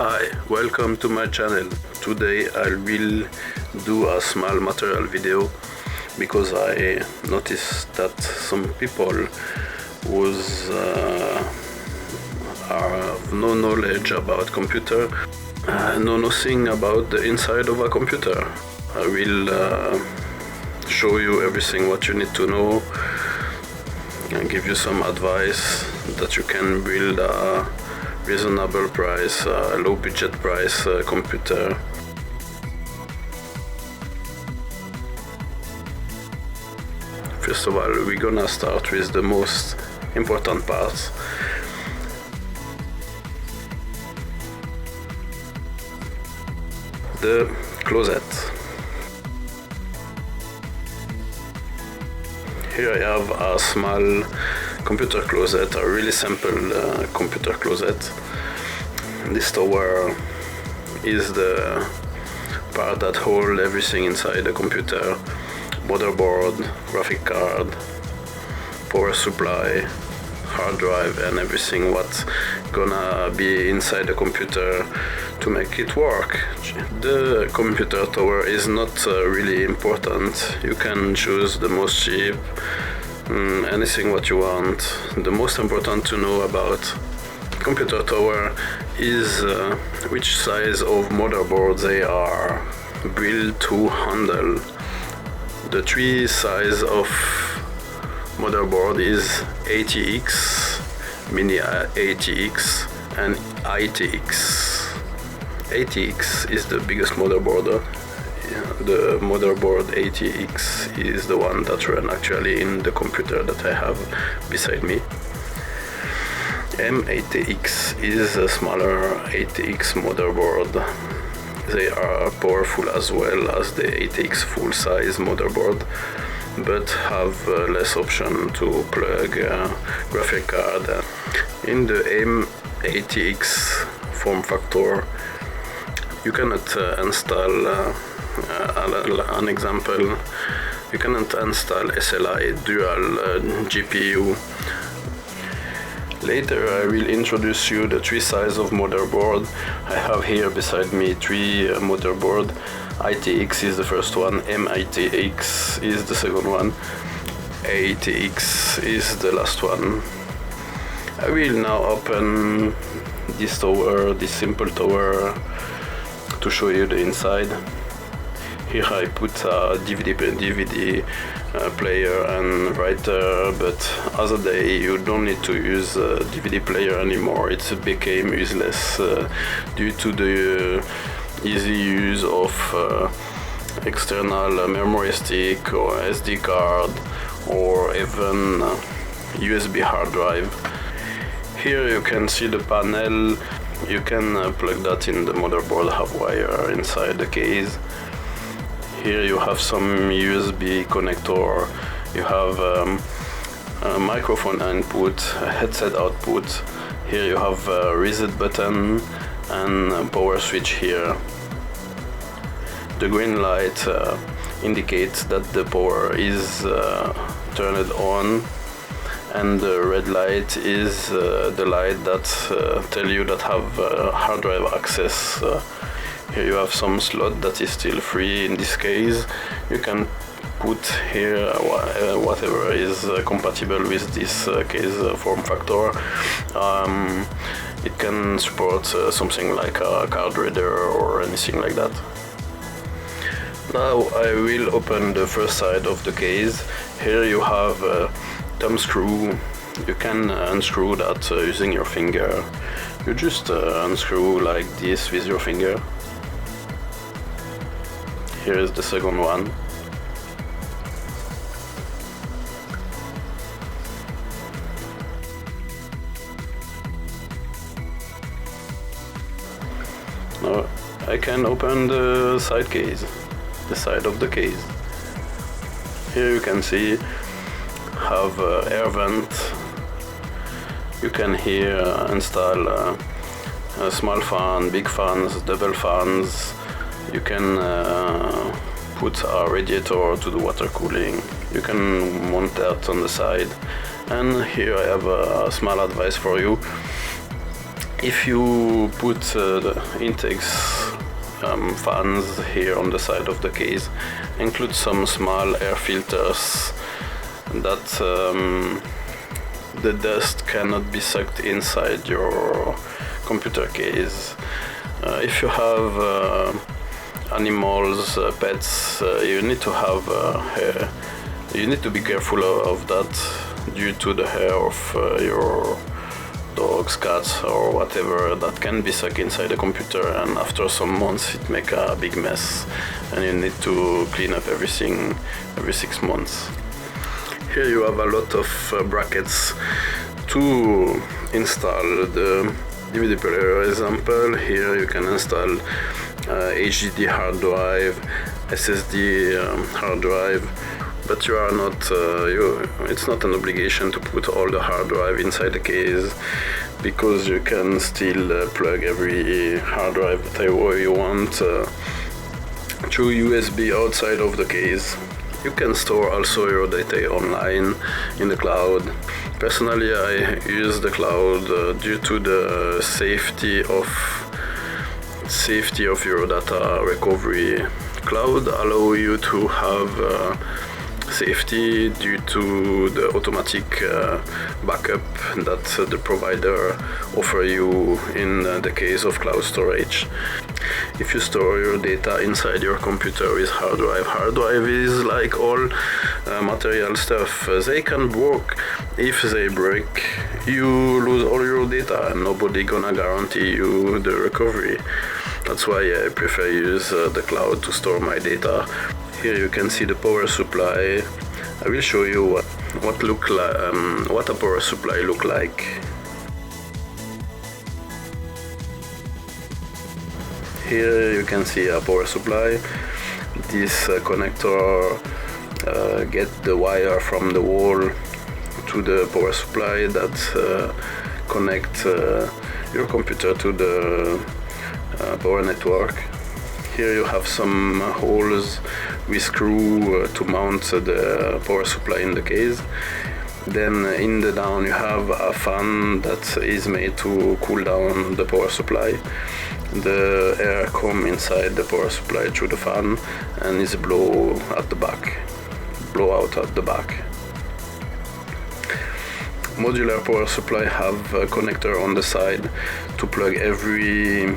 Hi, welcome to my channel. Today I will do a small material video because I noticed that some people have no knowledge about computer, know nothing about the inside of a computer. I will show you everything what you need to know and give you some advice that you can build a reasonable price, low budget price computer. First of all, we're gonna start with the most important parts. The closet. Here I have a small computer closet, a really simple computer closet. This tower is the part that holds everything inside the computer: motherboard, graphic card, power supply, hard drive, and everything what's gonna be inside the computer to make it work. The computer tower is not really important. You can choose the most cheap, anything what you want. The most important to know about computer tower is which size of motherboard they are built to handle. The three size of motherboard is ATX, mini ATX, and ITX. ATX is the biggest motherboard. The motherboard ATX is the one that runs actually in the computer that I have beside me. M8X is a smaller ATX motherboard. They are powerful as well as the ATX full-size motherboard, but have less option to plug graphic card. In the M8X form factor, you cannot install an example. You cannot install SLI dual GPU. Later I will introduce you the three size of motherboard. I have here beside me three motherboard. ITX is the first one, MITX is the second one, ATX is the last one. I will now open this tower, this simple tower, to show you the inside. Here I put a DVD player and writer, but other day you don't need to use a DVD player anymore. It became useless due to the easy use of external memory stick or SD card or even USB hard drive. Here you can see the panel. You can plug that in the motherboard, have wire inside the case. Here you have some USB connector. You have a microphone input, a headset output. Here you have a reset button and a power switch here. The green light indicates that the power is turned on, and the red light is the light that tell you that have hard drive access. Here you have some slot that is still free. In this case you can put here whatever is compatible with this case form factor. It can support something like a card reader or anything like that. Now I will open the first side of the case. Here you have a thumb screw. You can unscrew that using your finger. You just unscrew like this with your finger. Here is the second one. Now I can open the side case, the side of the case. Here you can see have air vent. You can here install a small fan, big fans, double fans. You can put a radiator to do water cooling. You can mount that on the side. And here I have a small advice for you. If you put the intakes fans here on the side of the case, include some small air filters that the dust cannot be sucked inside your computer case. If you have animals, pets, you need to have hair. You need to be careful of that due to the hair of your dogs, cats, or whatever that can be sucked inside the computer, and after some months it make a big mess and you need to clean up everything every 6 months. Here you have a lot of brackets to install the DVD player. Example, here you can install HDD hard drive, SSD hard drive, but you are not it's not an obligation to put all the hard drive inside the case, because you can still plug every hard drive that you want through USB outside of the case. You can store also your data online in the cloud. Personally, I use the cloud due to the safety of your data recovery. Cloud allow you to have safety due to the automatic backup that the provider offer you in the case of cloud storage. If you store your data inside your computer with hard drive is like all material stuff. They can work. If they break, you lose all your data and nobody gonna guarantee you the recovery. That's why I prefer use the cloud to store my data. Here you can see the power supply. I will show you what a power supply look like. Here you can see a power supply. This connector get the wire from the wall to the power supply that connect your computer to the power network. Here you have some holes with screw to mount the power supply in the case. Then in the down you have a fan that is made to cool down the power supply. The air come inside the power supply through the fan and is blow out at the back. Modular power supply have a connector on the side to plug every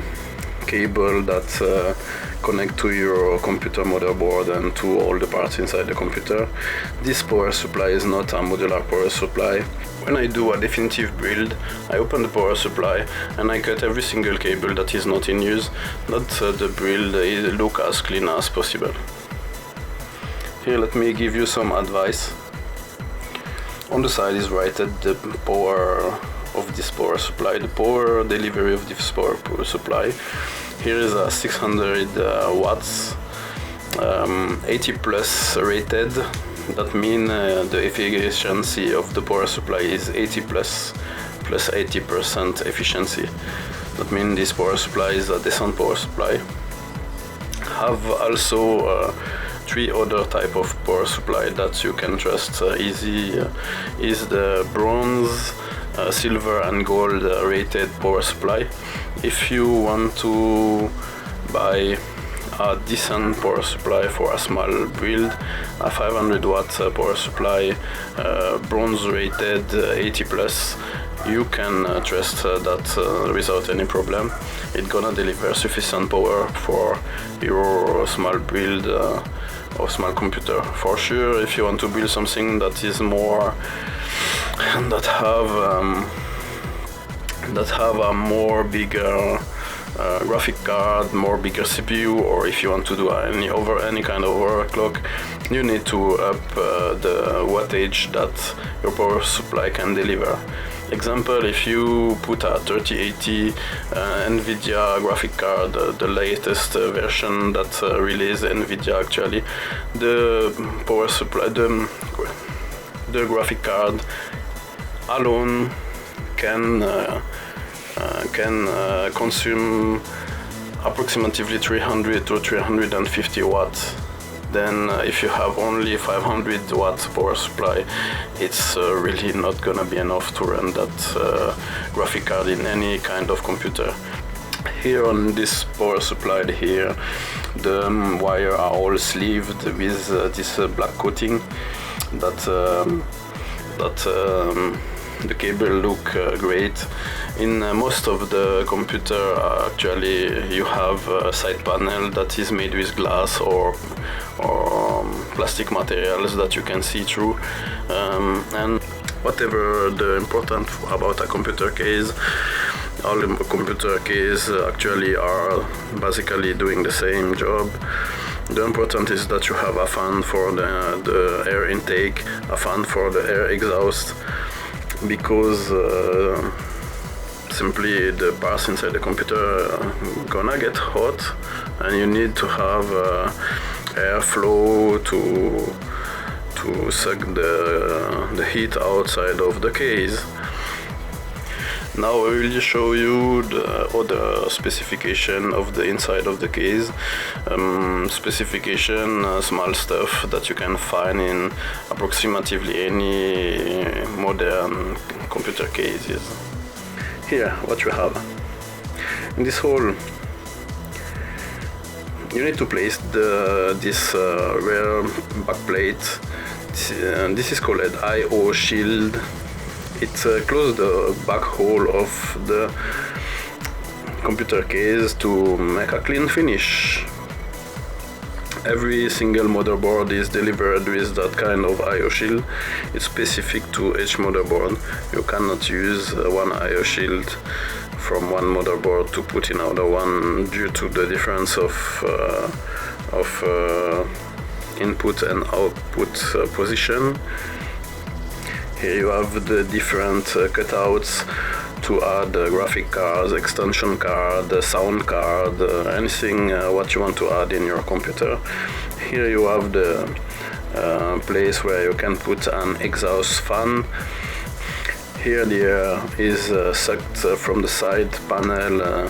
cable that connect to your computer motherboard and to all the parts inside the computer. This power supply is not a modular power supply. When I do a definitive build, I open the power supply and I cut every single cable that is not in use, that the build look as clean as possible. Here let me give you some advice. On the side is rated the power of this power supply, the power delivery of this power supply. Here is a 600 watts, 80 plus rated. That means the efficiency of the power supply is 80 plus 80% efficiency. That means this power supply is a decent power supply. Have also 3 other type of power supply that you can trust easy is the bronze, silver and gold rated power supply. If you want to buy a decent power supply for a small build, a 500 watt power supply, bronze rated 80 plus, you can trust that without any problem. It's gonna deliver sufficient power for your small build or small computer. For sure, if you want to build something that is more that have a more bigger graphic card, more bigger CPU, or if you want to do any kind of overclock, you need to up the wattage that your power supply can deliver. Example, if you put a 3080 NVIDIA graphic card, the latest version that released NVIDIA actually, the power supply, the graphic card alone can consume approximately 300 to 350 watts. then if you have only 500 watts power supply, it's really not gonna be enough to run that graphic card in any kind of computer. Here on this power supply here, the wire are all sleeved with this black coating that the cable look great. In most of the computer actually you have a side panel that is made with glass or plastic materials that you can see through, and whatever the important about a computer case, all the computer case actually are basically doing the same job. The important is that you have a fan for the air intake, a fan for the air exhaust, because simply the parts inside the computer gonna get hot and you need to have airflow to suck the heat outside of the case. Now I will show you the other specification of the inside of the case. Specification, small stuff that you can find in approximately any modern computer cases. Here, what you have. In this hole, you need to place this rear backplate. This is called an I/O shield. It closes the back hole of the computer case to make a clean finish. Every single motherboard is delivered with that kind of I/O shield. It's specific to each motherboard. You cannot use one I/O shield from one motherboard to put in another one due to the difference of input and output position. Here you have the different cutouts to add graphic cards, extension card, sound card, anything what you want to add in your computer. Here you have the place where you can put an exhaust fan. Here the air is sucked from the side panel.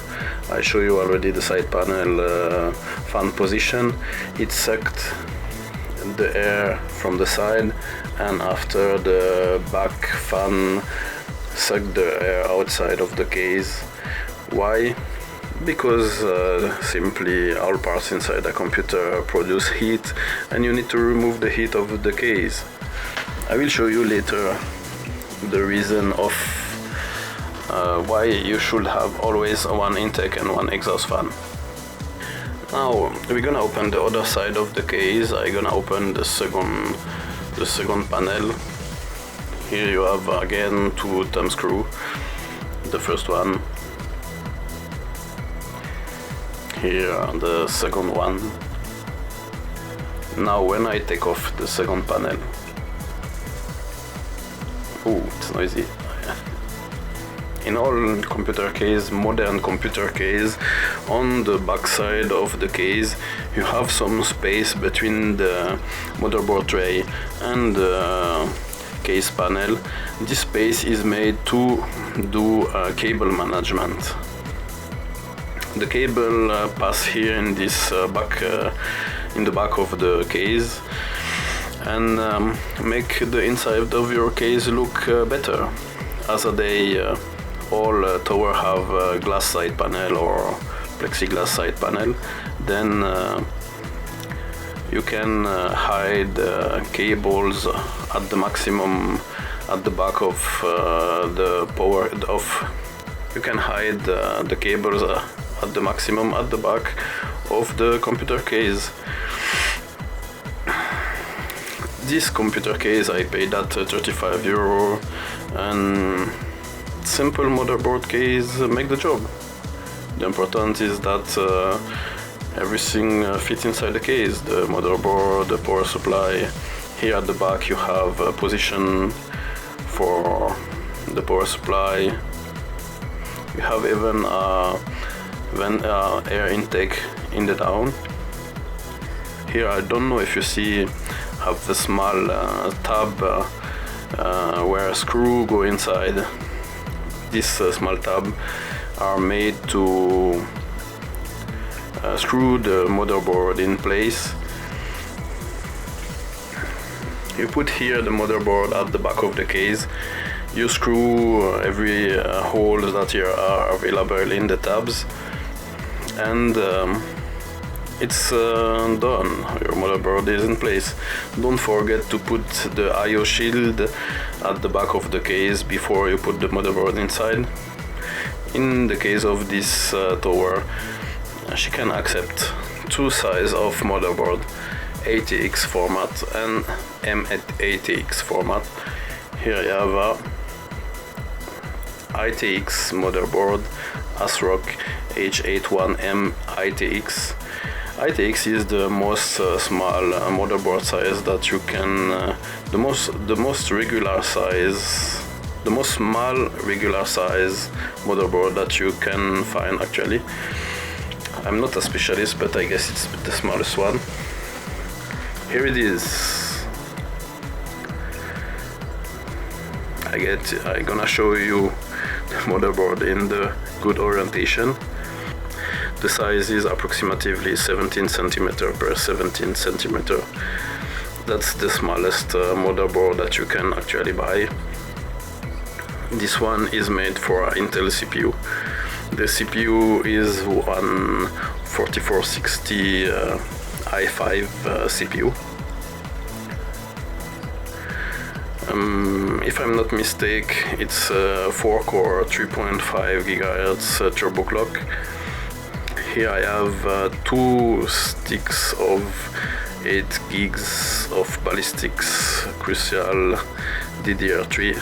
I show you already the side panel fan position. It sucked the air from the side, and after the back fan suck the air outside of the case. Why? Because simply all parts inside the computer produce heat and you need to remove the heat of the case. I will show you later the reason of why you should have always one intake and one exhaust fan. Now we're gonna open the other side of the case. I'm gonna open the second panel. Here you have again two thumb screws. The first one. Here the second one. Now when I take off the second panel, it's noisy. In all computer case, modern computer case, on the back side of the case you have some space between the motherboard tray and the case panel. This space is made to do cable management. The cable pass here in this in the back of the case and make the inside of your case look better. As all tower have glass side panel or plexiglass side panel, then you can hide cables at the maximum at the back of the power off. You can hide the cables at the maximum at the back of the computer case. This computer case I paid at €35, and simple motherboard case make the job. The important is that everything fits inside the case. The motherboard, the power supply. Here at the back you have a position for the power supply. You have even air intake in the down. Here I don't know if you see, have the small tab where a screw go inside. This small tab are made to screw the motherboard in place. You put here the motherboard at the back of the case. You screw every hole that here are available in the tabs, and it's done. Your motherboard is in place. Don't forget to put the I/O shield at the back of the case before you put the motherboard inside. In the case of this tower, she can accept two sizes of motherboard, ATX format and M8ATX format. Here you have a ITX motherboard, ASRock H81M ITX. ITX is the most small motherboard size that you can, the most regular size, the most small regular size motherboard that you can find actually. I'm not a specialist, but I guess it's the smallest one. Here it is. I'm gonna show you the motherboard in the good orientation. The size is approximately 17 cm per 17 cm. That's the smallest motherboard that you can actually buy. This one is made for Intel CPU. The CPU is one 4460 i5 CPU. If I'm not mistaken, it's a 4-core 3.5 GHz turbo clock. Here I have 2 sticks of 8 gigs of ballistics Crucial DDR3.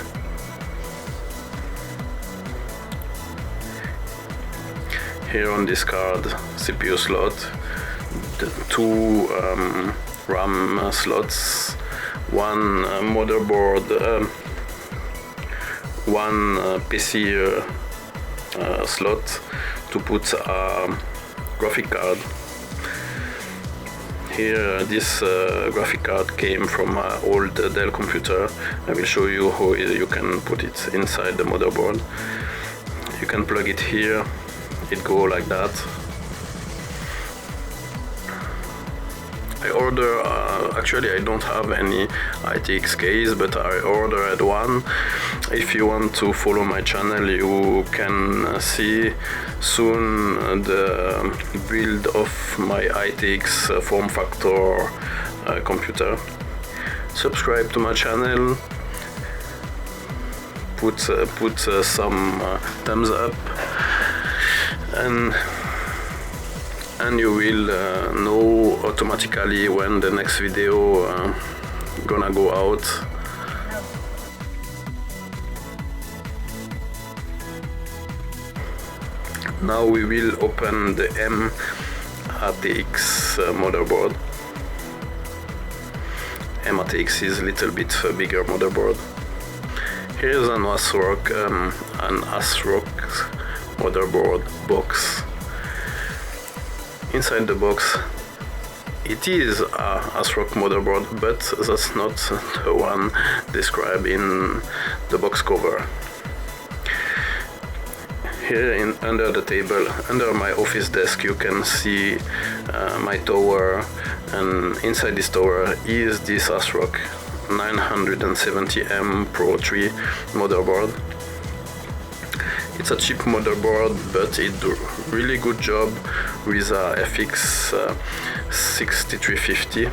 Here on this card, CPU slot, the 2 RAM slots, one motherboard, one PC slot to put a graphic card. Here this graphic card came from an old Dell computer. I will show you how you can put it inside the motherboard. You can plug it here, it go like that. I order, actually I don't have any ITX case, but I ordered one. If you want to follow my channel, you can see soon the build of my ITX form factor computer. Subscribe to my channel, put some thumbs up, and you will know automatically when the next video gonna go out. Now we will open the M8ATX motherboard. M8ATX is a little bit bigger motherboard. Here's an ASRock motherboard box. Inside the box, it is a ASRock motherboard, but that's not the one described in the box cover. Here under the table, under my office desk, you can see my tower, and inside this tower is this ASRock 970M Pro 3 motherboard. It's a cheap motherboard, but it do really good job with a FX 6350.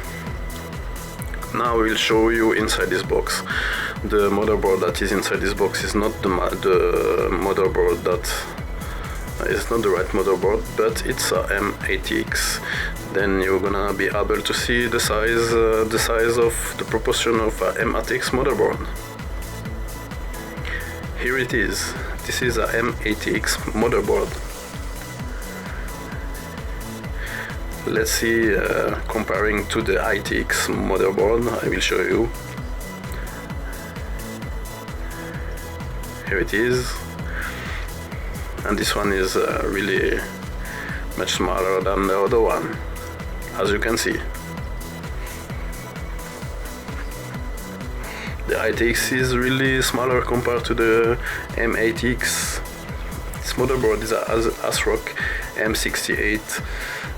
Now I will show you inside this box. The motherboard that is inside this box is not the motherboard that is not the right motherboard, but it's a M8ATX. Then you're gonna be able to see the size of the proportion of a M8ATX motherboard. Here it is. This is a M8ATX motherboard. Let's see, comparing to the ITX motherboard, I will show you. Here it is. And this one is really much smaller than the other one, as you can see. The ITX is really smaller compared to the M8ATX. This motherboard is a ASRock M68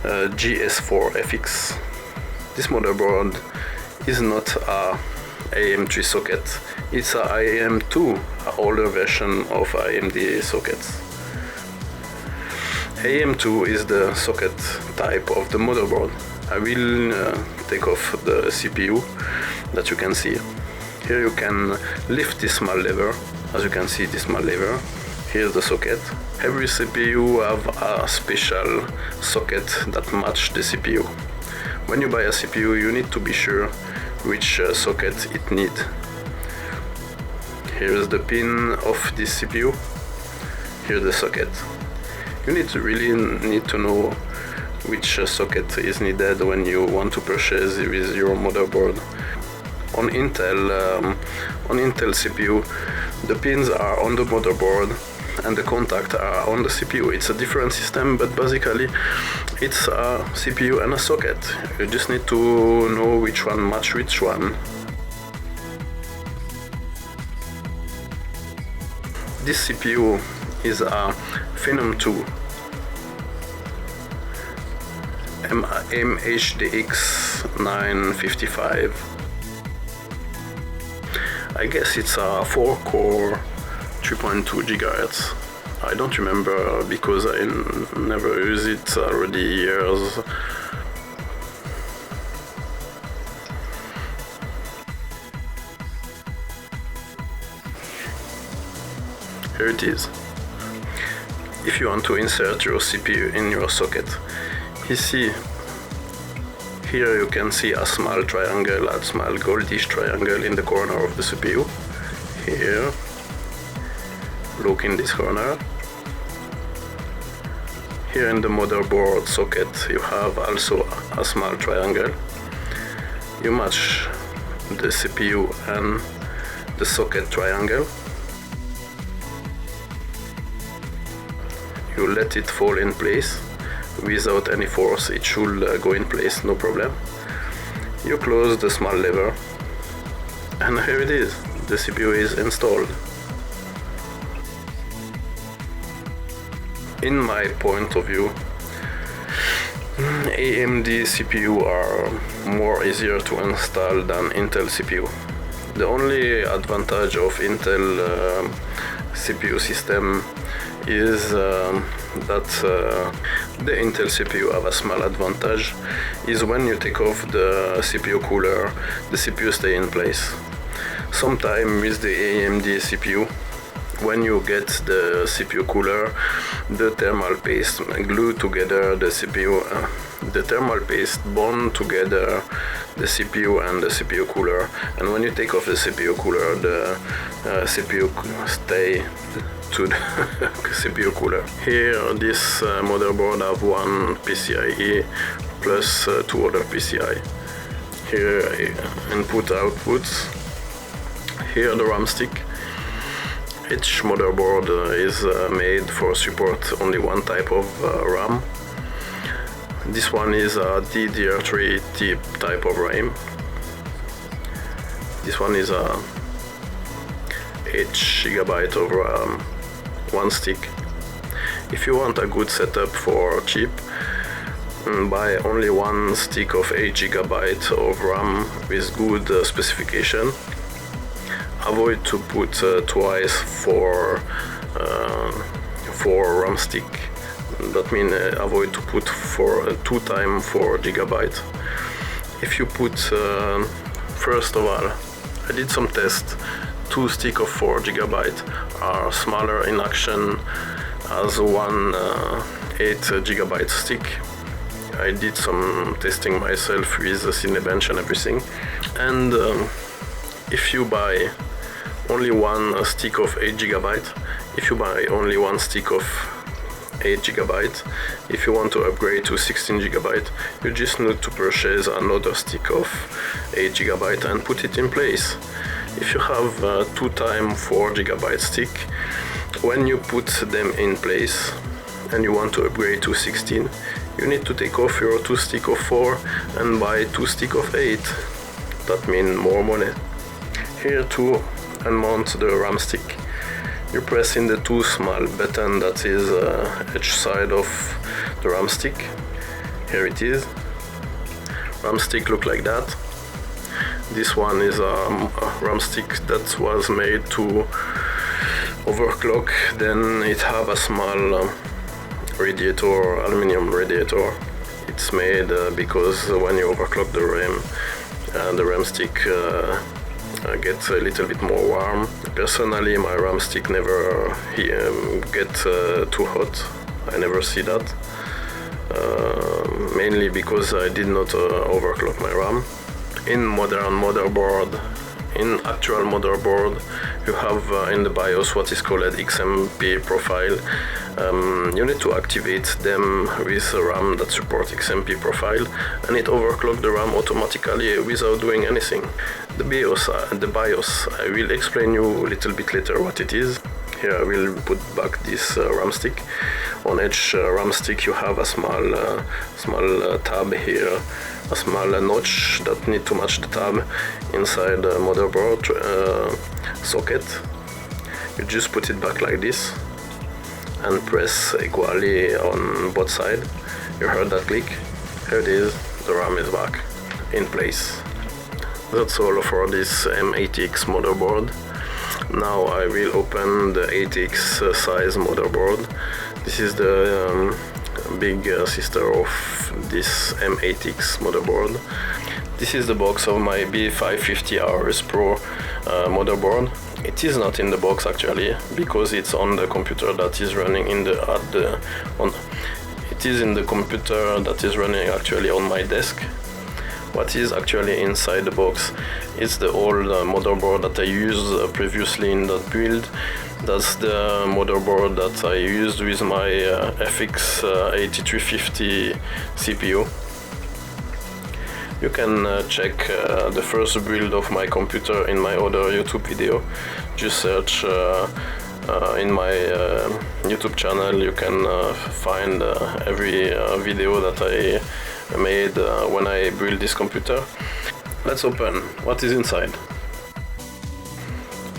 GS4 FX. This motherboard is not a AM3 socket. It's a AM2, an older version of AMD sockets. AM2 is the socket type of the motherboard. I will take off the CPU that you can see. Here you can lift this small lever. As you can see, this small lever. Here's the socket. Every CPU have a special socket that match the CPU. When you buy a CPU, you need to be sure which socket it need. Here's the pin of this CPU. Here's the socket. You really need to know which socket is needed when you want to purchase with your motherboard. On Intel CPU, the pins are on the motherboard and the contacts are on the CPU. It's a different system, but basically it's a CPU and a socket. You just need to know which one match which one. This CPU is a Phenom 2 MHDX 955. I guess it's a 4-core 3.2 GHz. I don't remember because I never use it already years. Here it is. If you want to insert your CPU in your socket, you see here you can see a small triangle, a small goldish triangle in the corner of the CPU. Here, look in this corner. Here in the motherboard socket you have also a small triangle. You match the CPU and the socket triangle. You let it fall in place. Without any force, it should go in place, no problem. You close the small lever, and here it is. The CPU is installed. In my point of view, AMD CPU are more easier to install than Intel CPU. The only advantage of Intel CPU system is that the Intel CPU have a small advantage is when you take off the CPU cooler, the CPU stay in place. Sometime with the AMD CPU, when you get the CPU cooler, the thermal paste glue together the CPU, the thermal paste bond together the CPU and the CPU cooler, and when you take off the CPU cooler, the CPU stay to the CPU cooler. Here this motherboard have one PCIe plus two other PCI. Here input outputs. Here the RAM stick. Each motherboard is made for support only one type of RAM. This one is a DDR3 type of RAM. This one is a 8 GB of RAM, one stick. If you want a good setup for cheap, buy only one stick of 8 GB of RAM with good specification. Avoid to put twice for RAM stick. That means avoid to put for 2 times 4 GB. If you put, first of all, I did some tests. 2 sticks of 4 GB are smaller in action as one 8 GB stick. I did some testing myself with the Cinebench and everything. And if you buy only one stick of 8 GB, if you buy only one stick of 8 GB, if you want to upgrade to 16 GB, you just need to purchase another stick of 8 GB and put it in place. If you have 2 times 4 GB stick, when you put them in place and you want to upgrade to 16, you need to take off your 2 stick of 4 and buy 2 stick of 8. That means more money. Here to unmount the RAM stick, you press in the 2 small button that is each side of the RAM stick. Here it is. RAM stick look like that. This one is a RAM stick that was made to overclock. Then it have a small radiator, aluminum radiator. It's made because when you overclock the RAM stick gets a little bit more warm. Personally, my RAM stick never get too hot. I never see that. Mainly because I did not overclock my RAM. In actual motherboard, you have in the BIOS what is called XMP profile. You need to activate them with a RAM that supports XMP profile, and it overclocks the RAM automatically without doing anything. The BIOS, I will explain you a little bit later what it is. Here I will put back this RAM stick. On each RAM stick you have a small tab here, a small notch that need to match the tab inside the motherboard socket. You just put it back like this and press equally on both sides. You heard that click? Here it is, the RAM is back in place. That's all for this M80X motherboard. Now I will open the 80X size motherboard. This is the big sister of this M80X motherboard. This is the box of my B550RS Pro motherboard. It is not in the box actually, because it's on the computer that is running it is in the computer that is running actually on my desk. What is actually inside the box is the old motherboard that I used previously in that build. That's the motherboard that I used with my FX 8350 CPU. You can check the first build of my computer in my other YouTube video. Just search in my YouTube channel. You can find every video that I made when I built this computer. Let's open what is inside.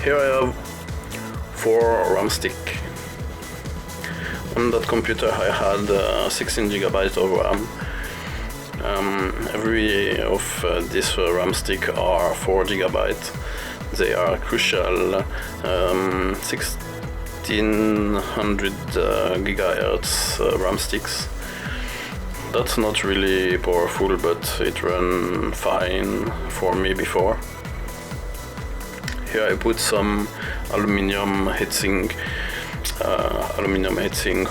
Here I have 4 RAM stick. On that computer I had 16 GB of RAM. Every of this RAM stick are 4 GB. They are crucial 1600 GHz RAM sticks. That's not really powerful, but it ran fine for me before. Here I put some aluminum heatsink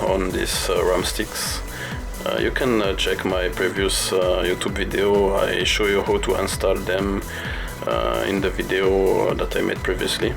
on these RAM sticks. You can check my previous YouTube video. I show you how to install them in the video that I made previously.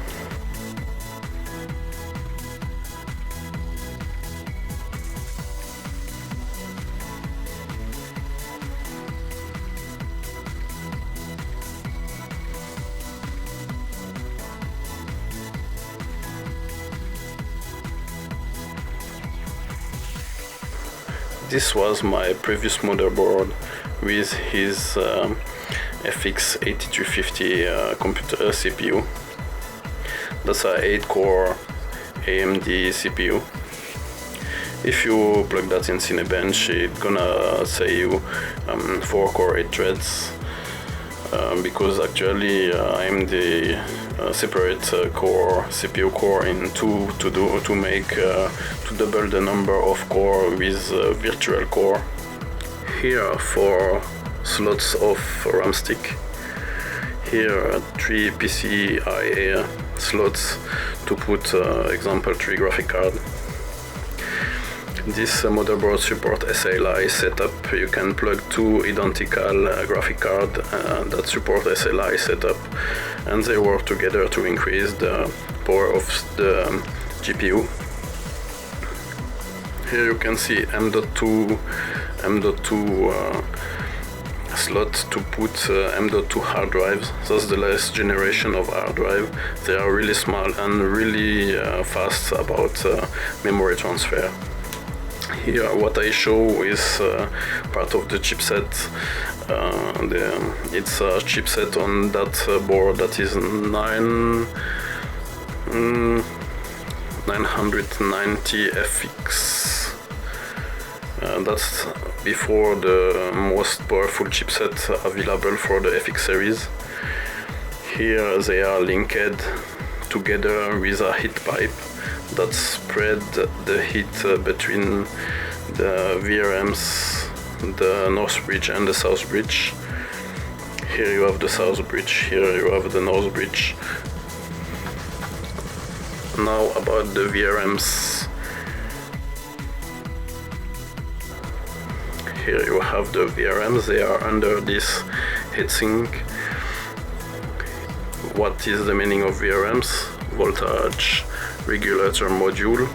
This was my previous motherboard with his FX 8350 computer CPU. That's a 8-core AMD CPU. If you plug that in Cinebench, it's gonna say you 4-core 8 threads, because actually AMD separate core CPU core in two to double the number of core with virtual core. Here are 4 slots of RAM stick. Here are 3 PCIe slots to put example 3 graphic card. This motherboard support SLI setup. You can plug 2 identical graphic card that support SLI setup, and they work together to increase the power of the GPU. Here you can see M.2 slot to put M.2 hard drives. That's the last generation of hard drive. They are really small and really fast about memory transfer. Here what I show is part of the chipset. It's a chipset on that board that is 990 FX. That's before the most powerful chipset available for the FX series. Here they are linked together with a heat pipe that spread the heat between the VRMs, the north bridge and the south bridge. Here you have the south bridge, here you have the north bridge. Now about the VRMs. Here you have the VRMs, they are under this heatsink. What is the meaning of VRMs? Voltage regulator module.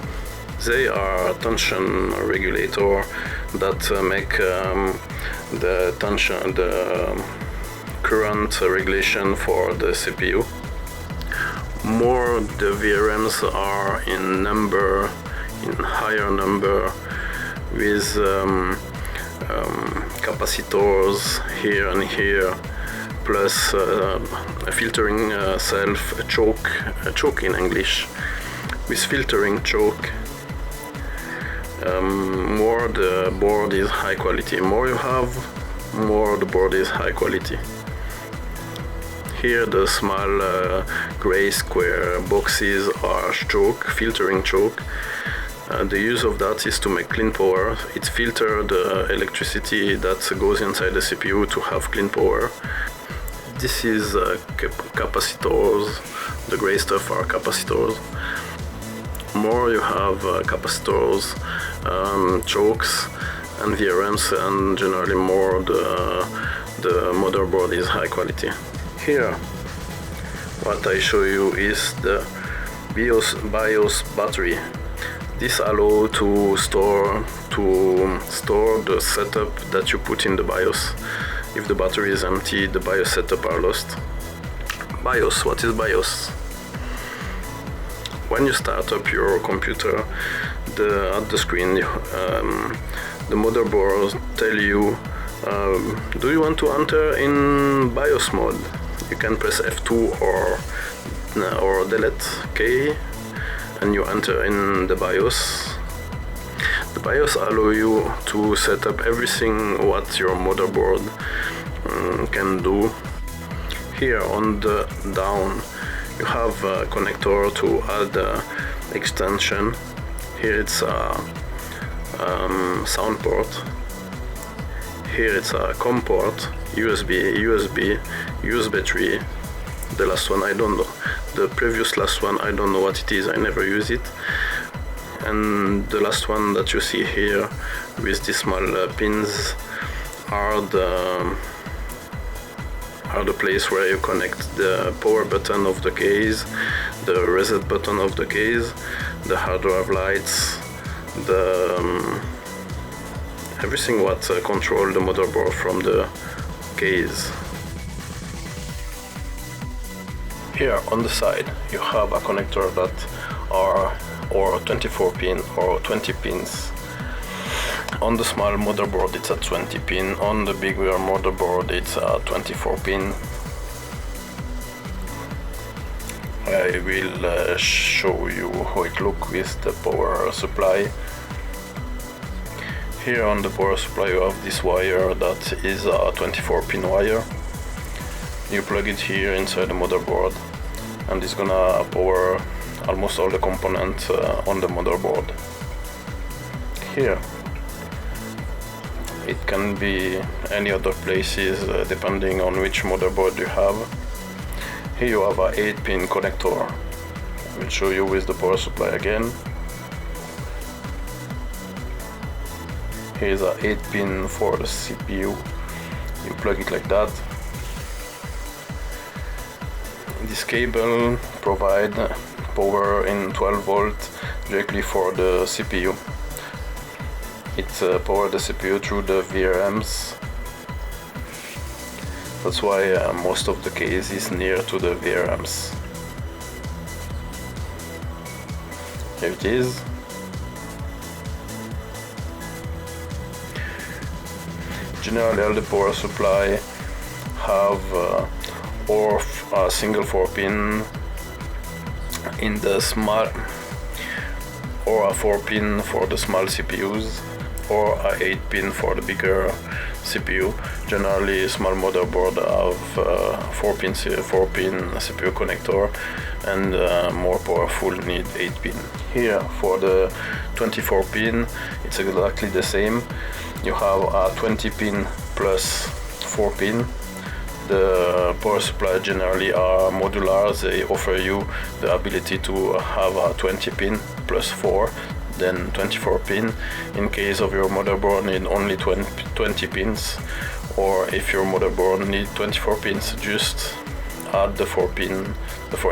They are tension regulator that make the tension, the current regulation for the CPU. More the VRMs are in number, in higher number, with capacitors here and here, plus a filtering self, a choke in English, with filtering choke. More the board is high quality. More you have, more the board is high quality. Here the small gray square boxes are choke, filtering choke. The use of that is to make clean power. It filters the electricity that goes inside the CPU to have clean power. This is capacitors. The gray stuff are capacitors. More you have capacitors, chokes and VRMs, and generally more the motherboard is high quality. Here what I show you is the BIOS battery. This allows to store the setup that you put in the BIOS. If the battery is empty, the BIOS setup are lost. BIOS, what is BIOS? When you start up your computer, at the screen, the motherboard tell you, do you want to enter in BIOS mode? You can press F2 or delete K, and you enter in the BIOS. The BIOS allow you to set up everything what your motherboard can do. Here on the down, you have a connector to add extension. Here it's a sound port. Here it's a COM port, USB 3. The last one I don't know. The previous last one I don't know what it is, I never use it. And the last one that you see here with these small pins are the place where you connect the power button of the case, the reset button of the case, the hard drive lights, everything what control the motherboard from the case. Here on the side you have a connector that are or 24 pin or 20 pins. On the small motherboard it's a 20 pin, on the bigger motherboard it's a 24 pin. I will show you how it looks with the power supply. Here on the power supply you have this wire that is a 24 pin wire. You plug it here inside the motherboard and it's gonna power almost all the components on the motherboard. Here it can be any other places depending on which motherboard you have. Here you have a 8-pin connector. I will show you with the power supply again. Here is a 8-pin for the CPU. You plug it like that. This cable provides power in 12 volts directly for the CPU. It powers the CPU through the VRMs. That's why most of the case is near to the VRMs. Here it is. Generally all the power supply have or a single 4-pin in the small, or a 4-pin for the small CPUs. or a 8-pin for the bigger CPU. Generally, small motherboard have 4-pin CPU connector, and more powerful need 8-pin. Here for the 24-pin, it's exactly the same. You have a 20-pin plus 4-pin. The power supply generally are modular. They offer you the ability to have a 20-pin plus 4, then 24-pin. In case of your motherboard need only 20 pins, or if your motherboard need 24 pins, just add the 4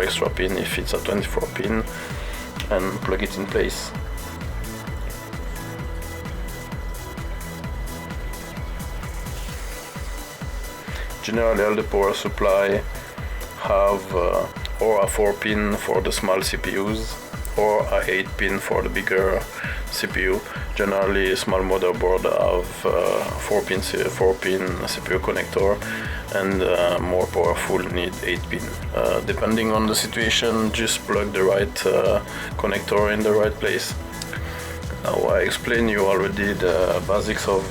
extra pin if it's a 24 pin, and plug it in place. Generally, all the power supply have or a 4-pin for the small CPUs or a 8-pin for the bigger CPU. Generally, small motherboard have 4-pin CPU connector, and more powerful need 8-pin. Depending on the situation, just plug the right connector in the right place. Now I explained you already the basics of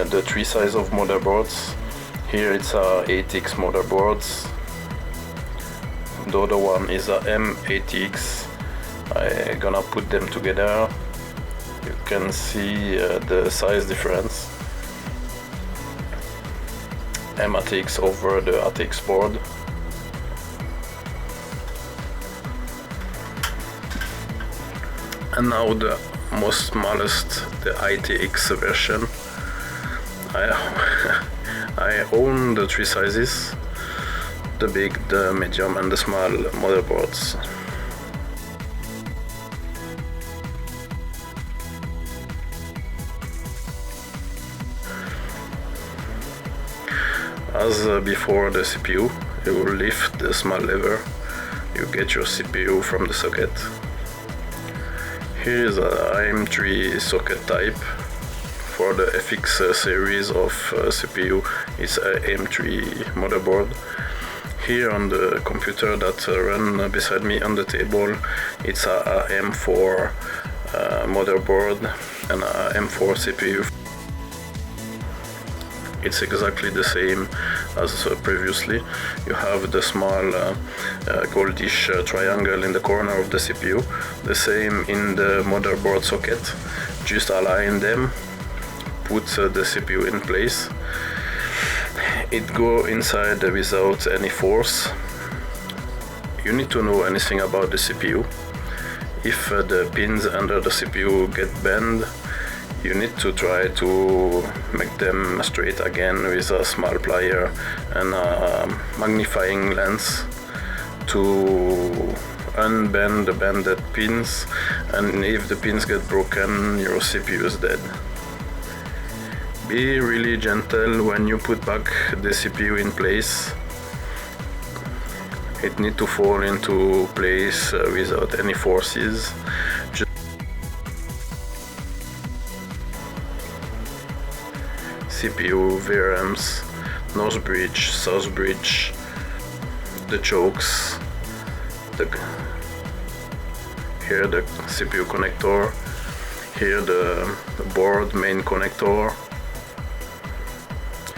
the 3 sizes of motherboards. Here it's a 8X motherboards. The other one is a M80X. I'm gonna put them together. You can see the size difference. M8X over the ATX board. And now the most smallest, the ITX version. I own the 3 sizes, the big, the medium and the small motherboards. As before the CPU, you will lift the small lever, you get your CPU from the socket. Here is a AM3 socket type. For the FX series of CPU, it's a AM3 motherboard. Here on the computer that run beside me on the table, it's a M4 motherboard and a M4 CPU. It's exactly the same as previously. You have the small goldish triangle in the corner of the CPU, the same in the motherboard socket. Just align them, put the CPU in place. It go inside without any force. You need to know anything about the CPU. If the pins under the CPU get bent, you need to try to make them straight again with a small plier and a magnifying lens to unbend the bended pins, and if the pins get broken, your CPU is dead. Be really gentle when you put back the CPU in place. It needs to fall into place without any forces. CPU, VRMs, nose bridge, south bridge, the chokes, here the CPU connector, here the board main connector,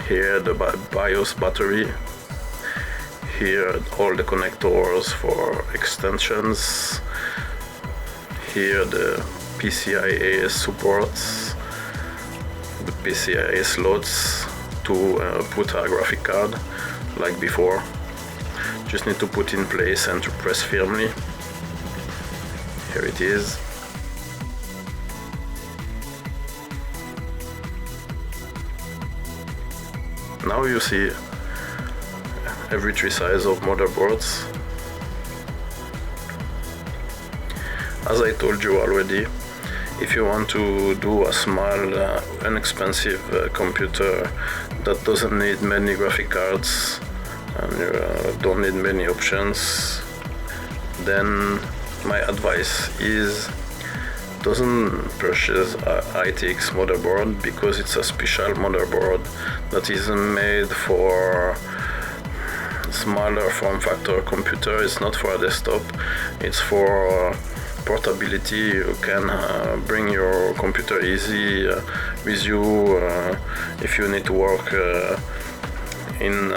here the BIOS battery, here all the connectors for extensions, here the PCIe supports, the PCIe slots to put a graphic card like before. Just need to put in place and to press firmly. Here it is. Now you see every 3 sizes of motherboards. As I told you already, if you want to do a small, inexpensive computer that doesn't need many graphic cards and you don't need many options, then my advice is doesn't purchase a ITX motherboard, because it's a special motherboard that is made for smaller form factor computer. It's not for a desktop, it's for portability. You can bring your computer easy with you if you need to work in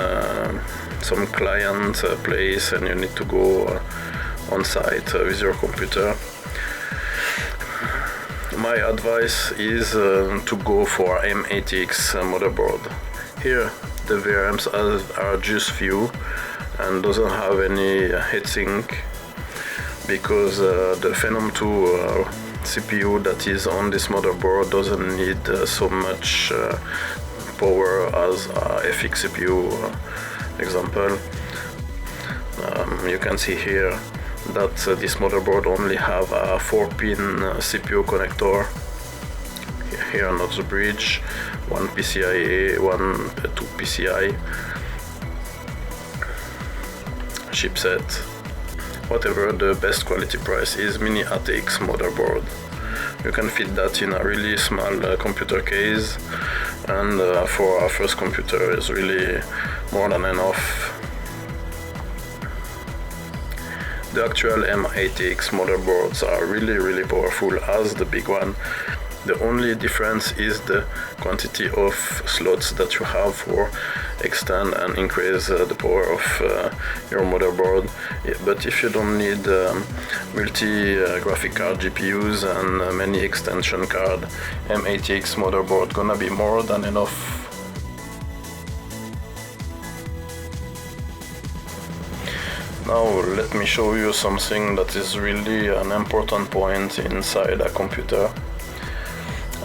some client place and you need to go on site with your computer. My advice is to go for M80X motherboard. Here the VRMs are just few and doesn't have any heatsink, because the Phenom 2 CPU that is on this motherboard doesn't need so much power as FX CPU example. You can see here that this motherboard only have a 4-pin CPU connector. Here another bridge, one PCIe, two PCI chipset. Whatever the best quality price is Mini ATX motherboard. You can fit that in a really small computer case, and for our first computer is really more than enough. The actual M80X motherboards are really powerful as the big one. The only difference is the quantity of slots that you have for extend and increase the power of your motherboard. But if you don't need multi graphic card GPUs and many extension card, M80X motherboard gonna be more than enough. Now let me show you something that is really an important point inside a computer.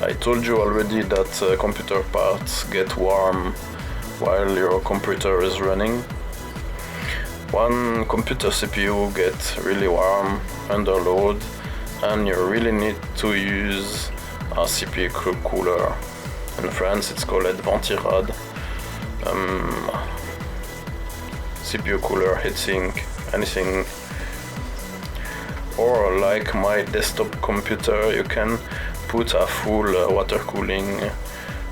I told you already that computer parts get warm while your computer is running. One computer CPU gets really warm under load, and you really need to use a CPU cooler. In France it's called ventirad. CPU cooler, heatsink, anything. Or like my desktop computer, you can put a full water cooling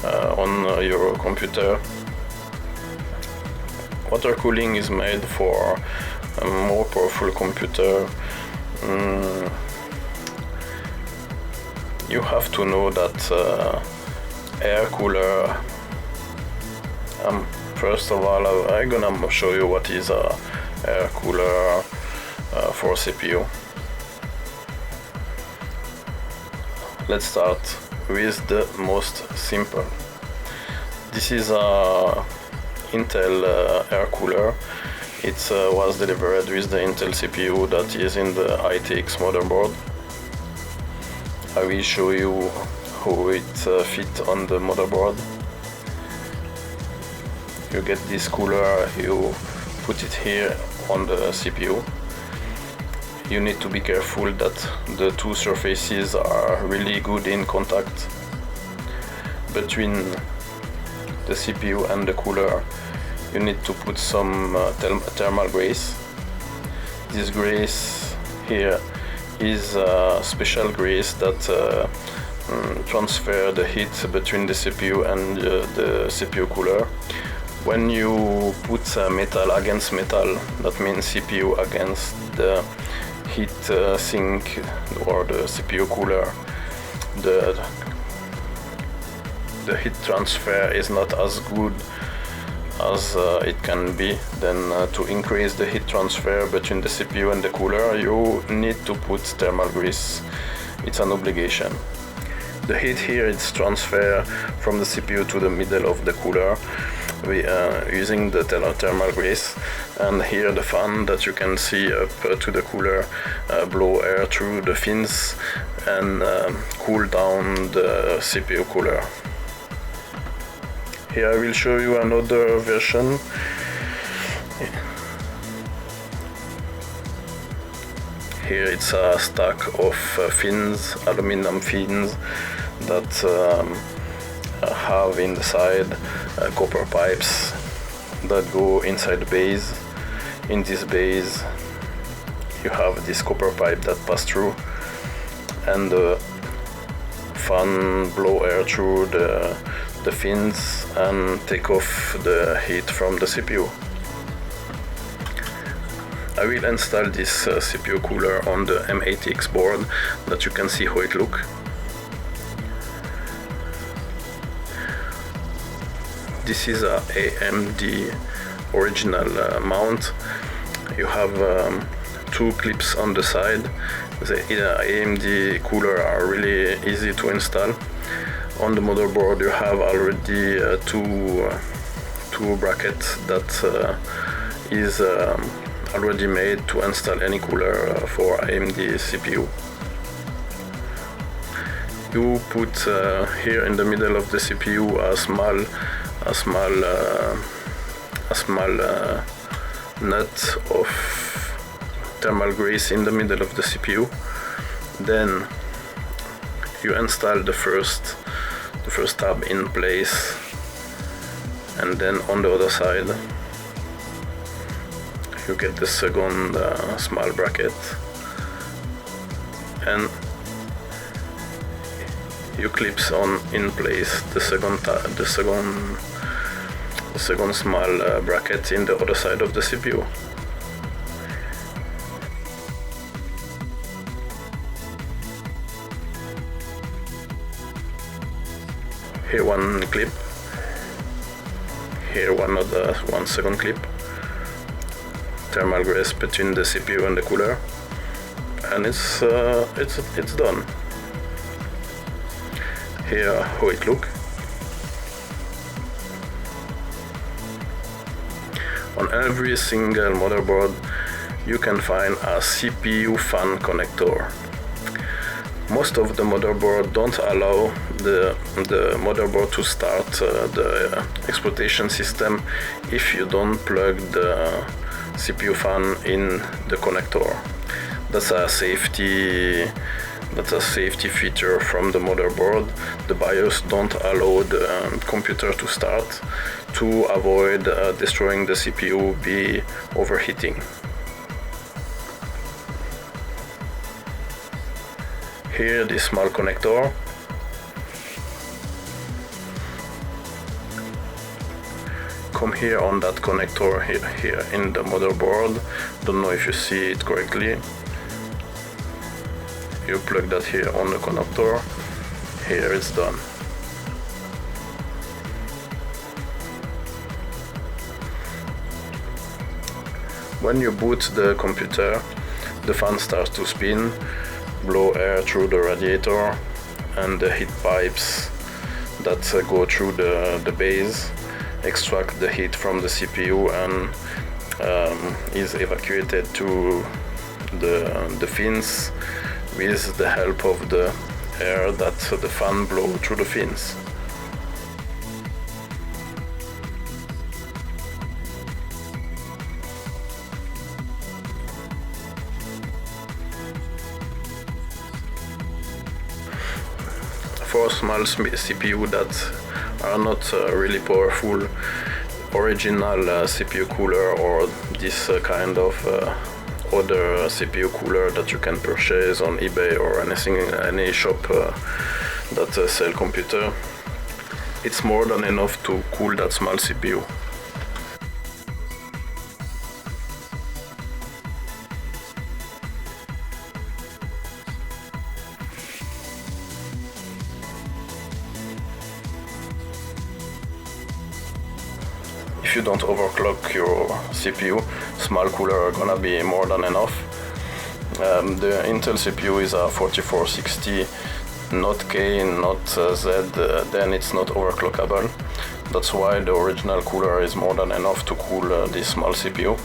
on your computer. Water cooling is made for a more powerful computer. You have to know that air cooler. First of all, I'm gonna show you what is a air cooler for CPU. Let's start with the most simple. This is a Intel air cooler. It was delivered with the Intel CPU that is in the ITX motherboard. I will show you how it fits on the motherboard. You get this cooler, you put it here on the CPU. You need to be careful that the two surfaces are really good in contact between the CPU and the cooler. You need to put some thermal grease. This grease here is a special grease that transfer the heat between the CPU and the CPU cooler. When you put metal against metal, that means CPU against the heat sink or the CPU cooler, the heat transfer is not as good as it can be. Then to increase the heat transfer between the CPU and the cooler, you need to put thermal grease. It's an obligation. The heat here is transferred from the CPU to the middle of the cooler using the thermal grease, and here the fan that you can see up to the cooler blow air through the fins and cool down the CPU cooler. Here I will show you another version. Here it's a stack of fins, aluminum fins that have inside copper pipes that go inside the base. In this base you have this copper pipe that pass through, and the fan blow air through the fins and take off the heat from the CPU. I will install this CPU cooler on the M80X board, that you can see how it looks. This is a AMD original mount. You have two clips on the side. The AMD cooler are really easy to install. On the motherboard you have already two brackets that is already made to install any cooler for AMD CPU. You put here in the middle of the CPU a small nut of thermal grease in the middle of the CPU. Then you install the first tab in place, and then on the other side you get the second small bracket, and you clips on in place the second small bracket in the other side of the CPU. Here one clip, here one second clip, thermal grease between the CPU and the cooler, and it's done. Here how it look. On every single motherboard you can find a CPU fan connector. Most of the motherboard don't allow the motherboard to start the exploitation system if you don't plug the CPU fan in the connector. That's a safety feature from the motherboard. The BIOS don't allow the computer to start to avoid destroying the CPU by overheating. Here this small connector. Come here on that connector here in the motherboard. Don't know if you see it correctly. You plug that here on the connector. Here it's done. When you boot the computer, the fan starts to spin, blow air through the radiator, and the heat pipes that go through the base extract the heat from the CPU and is evacuated to the fins with the help of the air that the fan blow through the fins. For small CPU that are not really powerful, original CPU cooler or this kind of other CPU cooler that you can purchase on eBay or any shop that sell computer, it's more than enough to cool that small CPU. If you don't overclock your CPU, small cooler are gonna be more than enough. The Intel CPU is a 4460, not K, not Z, then it's not overclockable. That's why the original cooler is more than enough to cool this small CPU.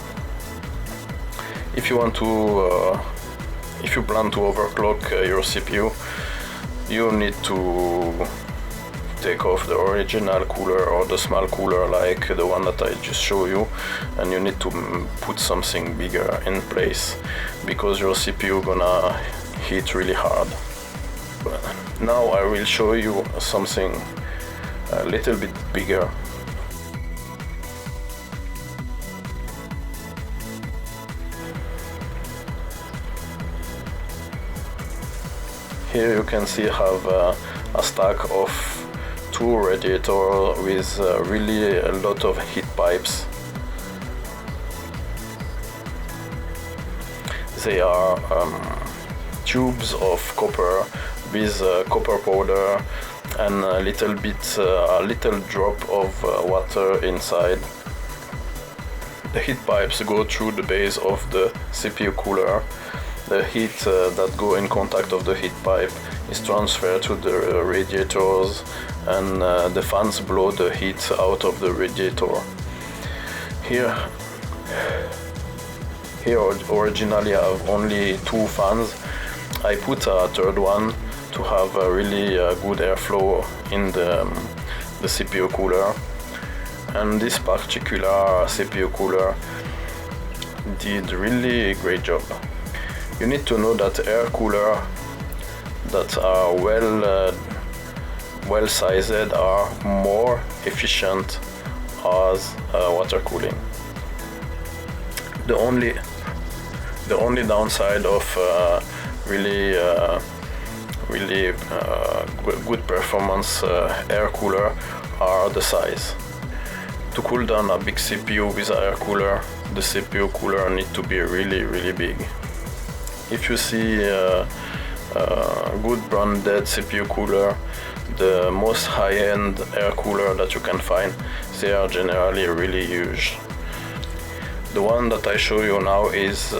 If you want to, if you plan to overclock your CPU, you need to take off the original cooler or the small cooler like the one that I just showed you, and you need to put something bigger in place because your CPU gonna heat really hard. Now I will show you something a little bit bigger. Here you can see I have a stack of two radiators with really a lot of heat pipes. They are tubes of copper with copper powder and a little drop of water inside. The heat pipes go through the base of the CPU cooler. The heat that go in contact of the heat pipe is transferred to the radiators, and the fans blow the heat out of the radiator. Here originally I have only 2 fans. I put a third one to have a really good airflow in the CPU cooler. And this particular CPU cooler did really great job. You need to know that air cooler that are well sized are more efficient as water cooling. The only downside of really good performance air cooler are the size. To cool down a big CPU with an air cooler, the CPU cooler needs to be really big. If you see a good branded CPU cooler, the most high-end air cooler that you can find, they are generally really huge. The one that I show you now is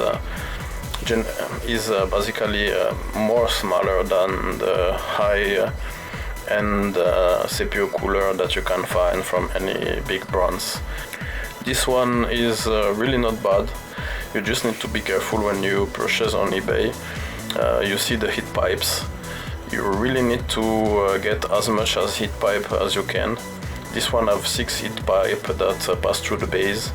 basically more smaller than the high-end CPU cooler that you can find from any big brands. This one is really not bad. You just need to be careful when you purchase on eBay. You see the heat pipes. You really need to get as much as heat pipe as you can. This one have 6 heat pipe that pass through the base,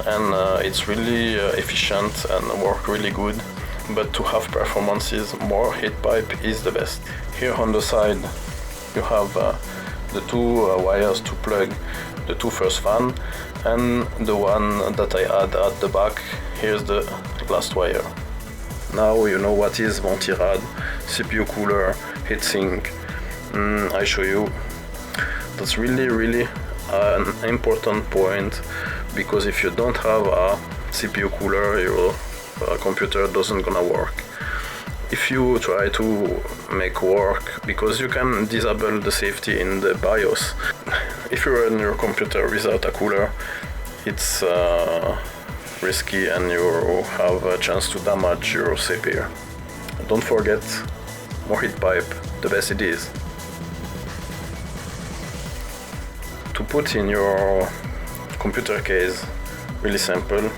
and it's really efficient and work really good. But to have performances, more heat pipe is the best. Here on the side you have the 2 wires to plug the 2 first fan, and the one that I add at the back, here's the last wire. Now you know what is Ventirad, CPU cooler, heatsink. I show you. That's really an important point, because if you don't have a CPU cooler, your computer doesn't gonna work. If you try to make work, because you can disable the safety in the BIOS. If you run your computer without a cooler, it's risky and you have a chance to damage your CPU. Don't forget, more heat pipe, the best it is. To put in your computer case, really simple.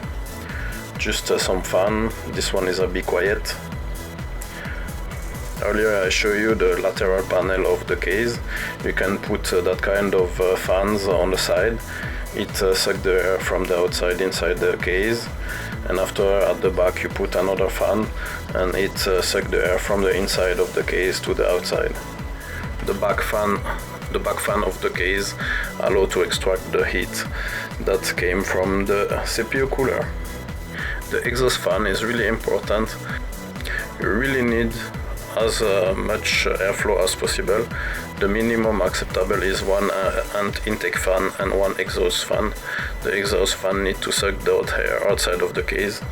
Just some fan. This one is a Be Quiet. Earlier I showed you the lateral panel of the case. You can put that kind of fans on the side. It sucks the air from the outside inside the case, and after at the back you put another fan, and it sucks the air from the inside of the case to the outside. The back fan of the case allow to extract the heat that came from the CPU cooler. The exhaust fan is really important. You really need as much airflow as possible. The minimum acceptable is 1 intake fan and 1 exhaust fan. The exhaust fan needs to suck the hot air outside of the case.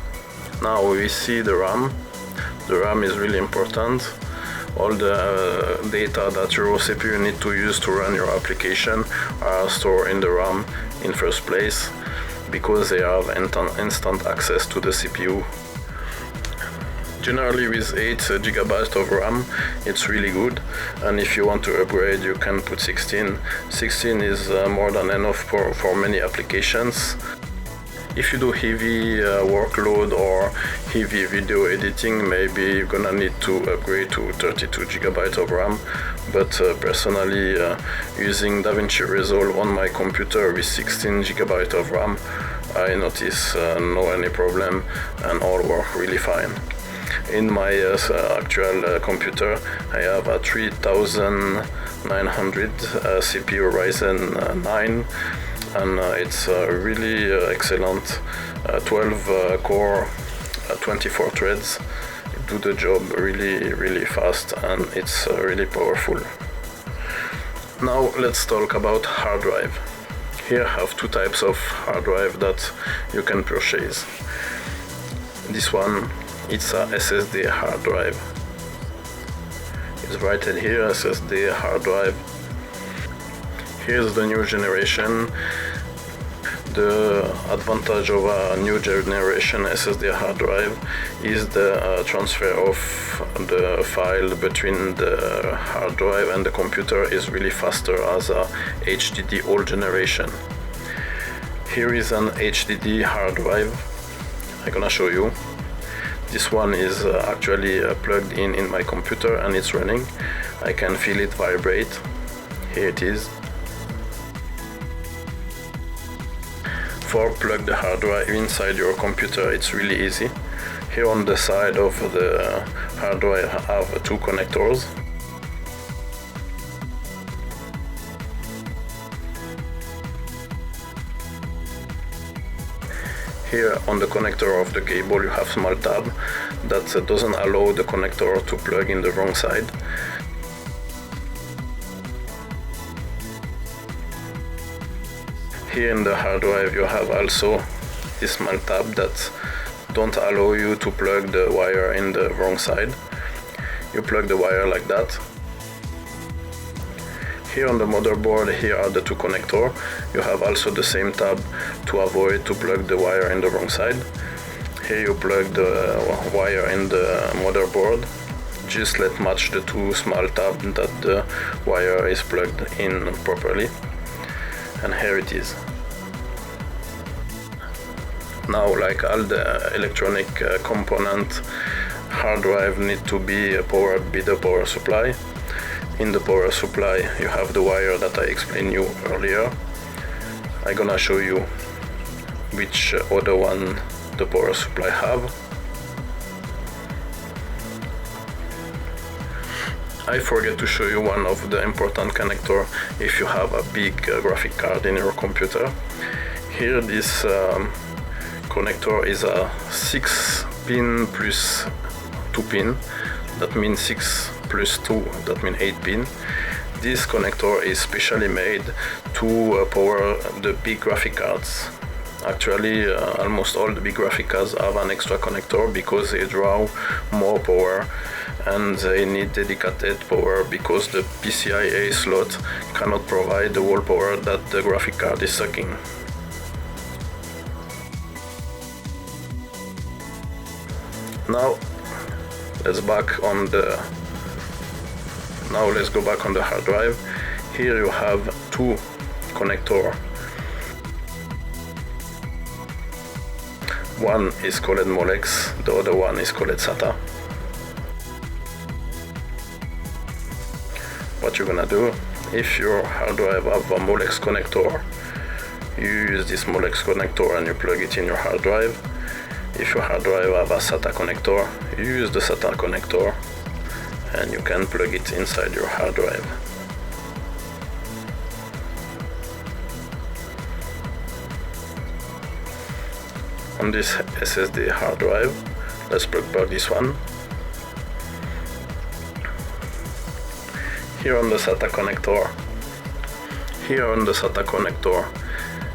Now we see the RAM. The RAM is really important. All the data that your CPU need to use to run your application are stored in the RAM in first place, because they have instant access to the CPU. Generally with 8 GB of RAM it's really good, and if you want to upgrade you can put 16. 16 is more than enough for many applications. If you do heavy workload or heavy video editing, maybe you're gonna need to upgrade to 32 GB of RAM, but personally using DaVinci Resolve on my computer with 16 GB of RAM, I notice no any problem and all work really fine. In my actual computer I have a 3900 CPU Ryzen 9, and it's really excellent. 12 core, 24 threads, do the job really fast, and it's really powerful. Now let's talk about hard drive. Here I have 2 types of hard drive that you can purchase. This one It's a SSD hard drive. It's rated here, SSD hard drive. Here's the new generation. The advantage of a new generation SSD hard drive is the transfer of the file between the hard drive and the computer is really faster as a HDD old generation. Here is an HDD hard drive. I'm gonna show you. This one is actually plugged in my computer and it's running. I can feel it vibrate. Here it is. For plug the hard drive inside your computer, it's really easy. Here on the side of the hard drive I have two connectors. Here on the connector of the cable you have small tab that doesn't allow the connector to plug in the wrong side. Here in the hard drive you have also this small tab that don't allow you to plug the wire in the wrong side. You plug the wire like that. Here on the motherboard, here are the two connectors. You have also the same tab to avoid to plug the wire in the wrong side. Here you plug the wire in the motherboard. Just let match the two small tabs that the wire is plugged in properly. And here it is. Now, like all the electronic component, hard drive need to be powered by the power supply. In the power supply you have the wire that I explained you earlier. I'm gonna show you which other one the power supply have. I forget to show you one of the important connector if you have a big graphic card in your computer. Here this connector is a 6 pin plus 2 pin. That means 6 plus 2, that means 8 pin. This connector is specially made to power the big graphic cards. Actually, almost all the big graphic cards have an extra connector because they draw more power and they need dedicated power because the PCIe slot cannot provide the whole power that the graphic card is sucking. Now let's go back on the hard drive. Here you have two connectors. One is called Molex, the other one is called SATA. What you're gonna do, if your hard drive have a Molex connector, you use this Molex connector and you plug it in your hard drive. If your hard drive have a SATA connector, you use the SATA connector and you can plug it inside your hard drive. On this SSD hard drive, let's plug this one. Here on the SATA connector,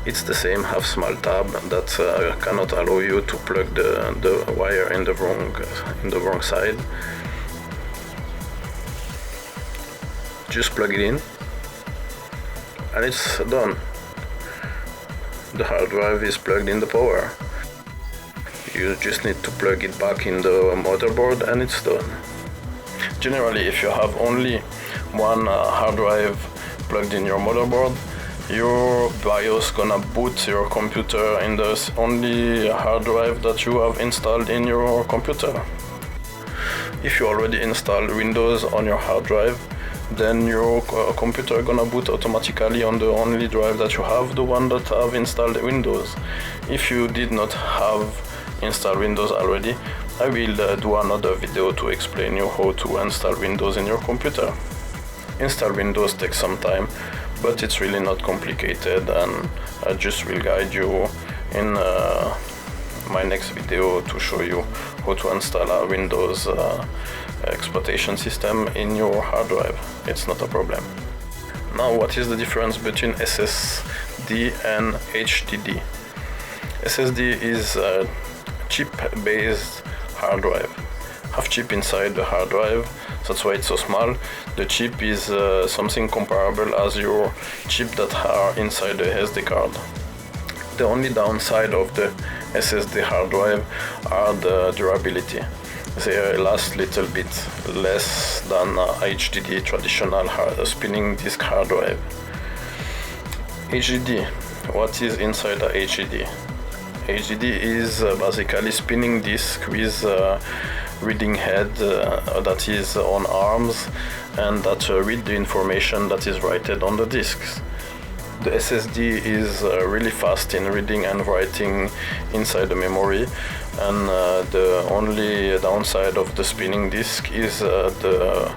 it's the same, have small tab that cannot allow you to plug the wire in the wrong side. Just plug it in and it's done. The hard drive is plugged in the power. You just need to plug it back in the motherboard and it's done. Generally, if you have only one hard drive plugged in your motherboard, your BIOS gonna boot your computer in the only hard drive that you have installed in your computer. If you already installed Windows on your hard drive, then your computer gonna boot automatically on the only drive that you have, the one that have installed Windows. If you did not have installed Windows already, I will do another video to explain you how to install Windows in your computer. Install Windows takes some time, but it's really not complicated, and I just will guide you in my next video to show you how to install a Windows exploitation system in your hard drive. It's not a problem. Now, what is the difference between SSD and HDD? SSD is a chip-based hard drive. Have chip inside the hard drive, that's why it's so small. The chip is something comparable as your chip that are inside the SD card. The only downside of the SSD hard drive are the durability. They last a little bit less than HDD traditional spinning disk hard drive. HDD. What is inside the HDD? HDD is basically spinning disk with reading head that is on arms and that read the information that is written on the disks. The SSD is really fast in reading and writing inside the memory, and the only downside of the spinning disk is the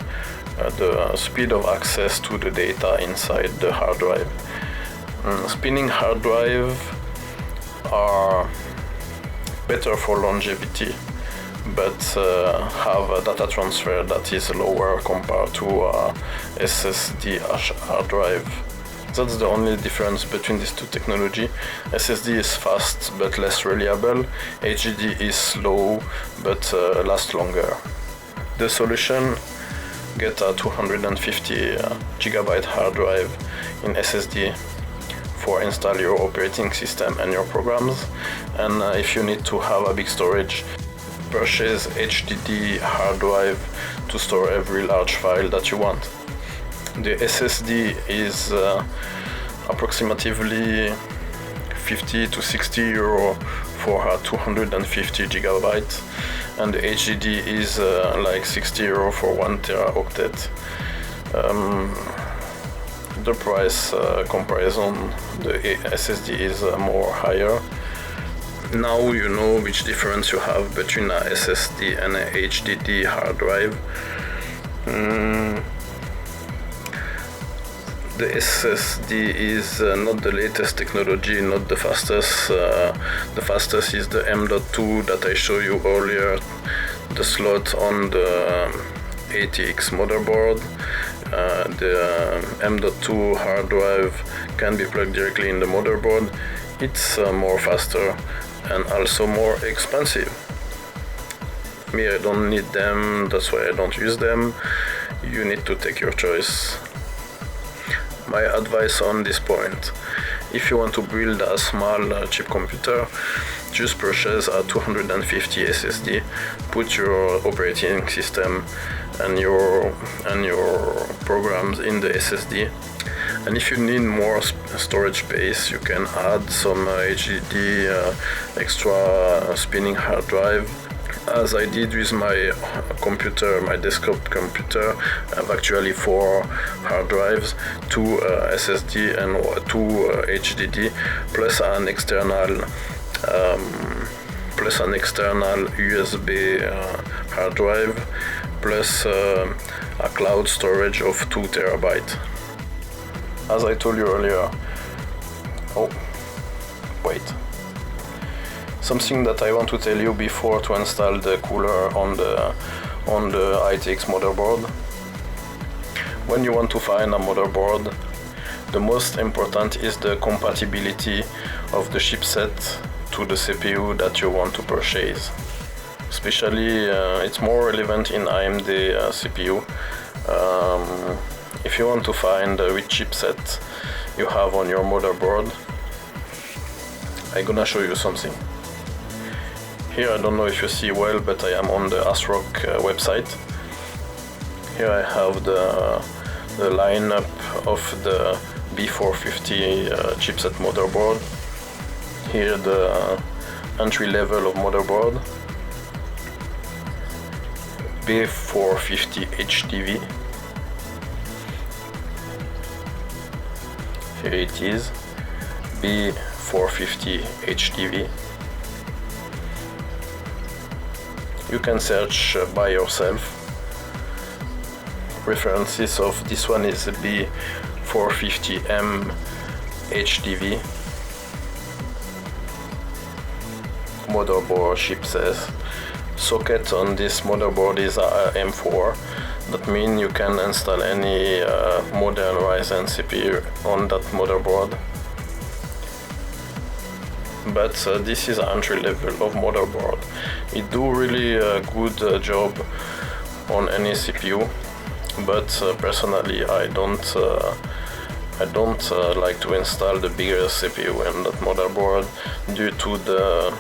speed of access to the data inside the hard drive. Spinning hard drive are better for longevity, but have a data transfer that is lower compared to SSD hard drive. That's the only difference between these two technologies. SSD is fast but less reliable. HDD is slow but lasts longer. The solution: get a 250 gigabyte hard drive in SSD for install your operating system and your programs. And if you need to have a big storage, purchase HDD hard drive to store every large file that you want. The SSD is approximately 50 to 60 euro for a 250 gigabytes, and the HDD is like 60 euro for 1 teraoctet. The price comparison, the SSD is more higher. Now you know which difference you have between a SSD and a HDD hard drive. The SSD is not the latest technology, not the fastest. The fastest is the M.2 that I showed you earlier, the slot on the ATX motherboard. The M.2 hard drive can be plugged directly in the motherboard. It's more faster and also more expensive. Me, I don't need them, that's why I don't use them. You need to take your choice. My advice on this point: if you want to build a small chip computer, just purchase a 250 SSD, put your operating system and your programs in the SSD, and if you need more storage space, you can add some HDD extra spinning hard drive. As I did with my computer, my desktop computer, I have actually 4 hard drives, 2 SSD and 2 HDD, plus an external USB hard drive, plus a cloud storage of 2 terabytes. As I told you earlier, something that I want to tell you before to install the cooler on the ITX motherboard. When you want to find a motherboard, the most important is the compatibility of the chipset to the CPU that you want to purchase. Especially, it's more relevant in AMD CPU. If you want to find which chipset you have on your motherboard, I'm gonna show you something. Here, I don't know if you see well, but I am on the ASRock website. Here I have the lineup of the B450 chipset motherboard. Here the entry level of motherboard, B450 HDV. Here it is, B450 HDV. You can search by yourself. References of this one is B450M HDV. Motherboard chipset. Socket on this motherboard is M4. That means you can install any modern Ryzen CPU on that motherboard. but this is entry level of motherboard. It do really a good job on any CPU, but personally I don't like to install the bigger CPU in that motherboard due to the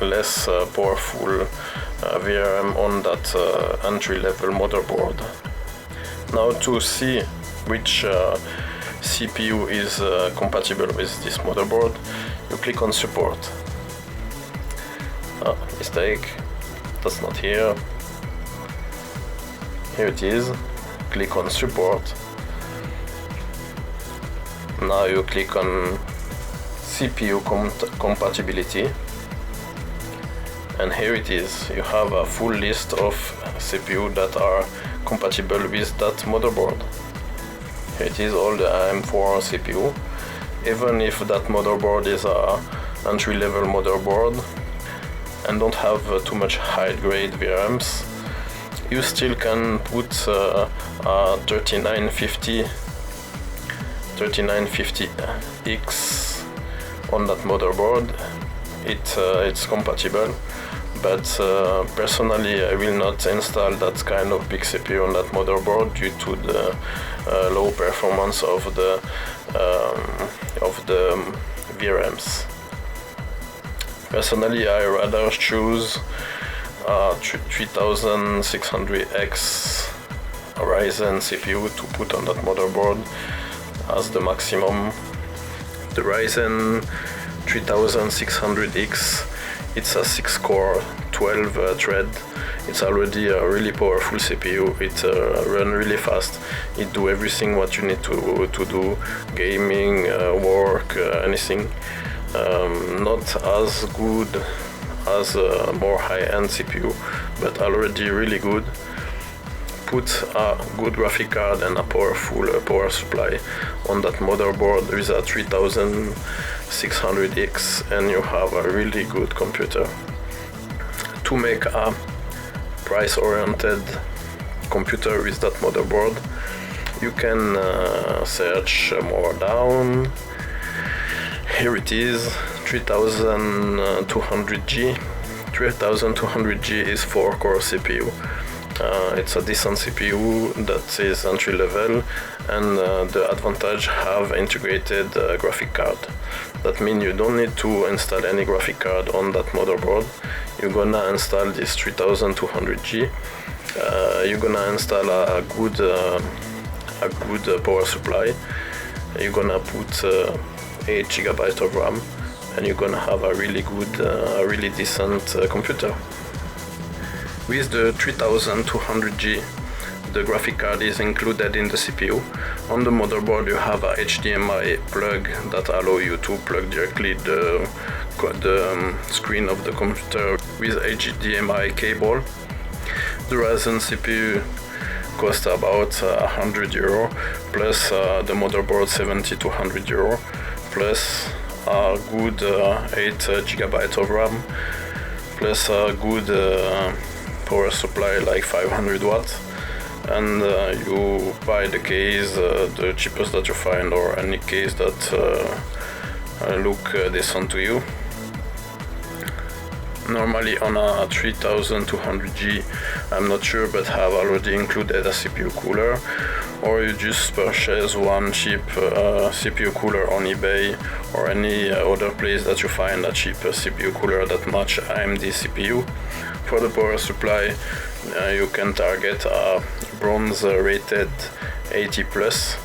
less powerful VRM on that entry-level motherboard. Now to see which CPU is compatible with this motherboard, you click on support. Mistake, that's not here. Here it is. Click on support. Now you click on CPU compatibility, and here it is. You have a full list of CPU that are compatible with that motherboard. Here it is, all the AM4 CPU. Even if that motherboard is a entry-level motherboard and don't have too much high-grade VRMs, you still can put a 3950X on that motherboard. It's compatible, but personally I will not install that kind of big CPU on that motherboard due to the low performance of the VRMs. Personally, I rather choose 3600X Ryzen CPU to put on that motherboard as the maximum. The Ryzen 3600X, it's a 6-core 12 thread. It's already a really powerful CPU. It runs really fast. It do everything what you need to do, gaming, work, anything. Not as good as a more high-end CPU, but already really good. Put a good graphic card and a powerful power supply on that motherboard with a 3600X, and you have a really good computer. To make a price-oriented computer with that motherboard, you can search more down. Here it is, 3200G. 3200G is 4-core CPU. It's a decent CPU that is entry level, and the advantage have integrated graphic card. That means you don't need to install any graphic card on that motherboard. You're gonna install this 3200G. You're gonna install a good power supply. You're gonna put 8 GB of RAM, and you're gonna have a really good, really decent computer. With the 3200G, the graphic card is included in the CPU. On the motherboard you have a HDMI plug that allow you to plug directly the screen of the computer with HDMI cable. The Ryzen CPU costs about €100 plus the motherboard 70 to €100 plus a good 8 GB of RAM plus a good power supply like 500 watts, and you buy the case, the cheapest that you find, or any case that look decent to you. Normally on a 3200G, I'm not sure, but have already included a CPU cooler, or you just purchase one cheap CPU cooler on eBay or any other place that you find a cheap CPU cooler that match AMD CPU. For the power supply, you can target a bronze rated 80 plus.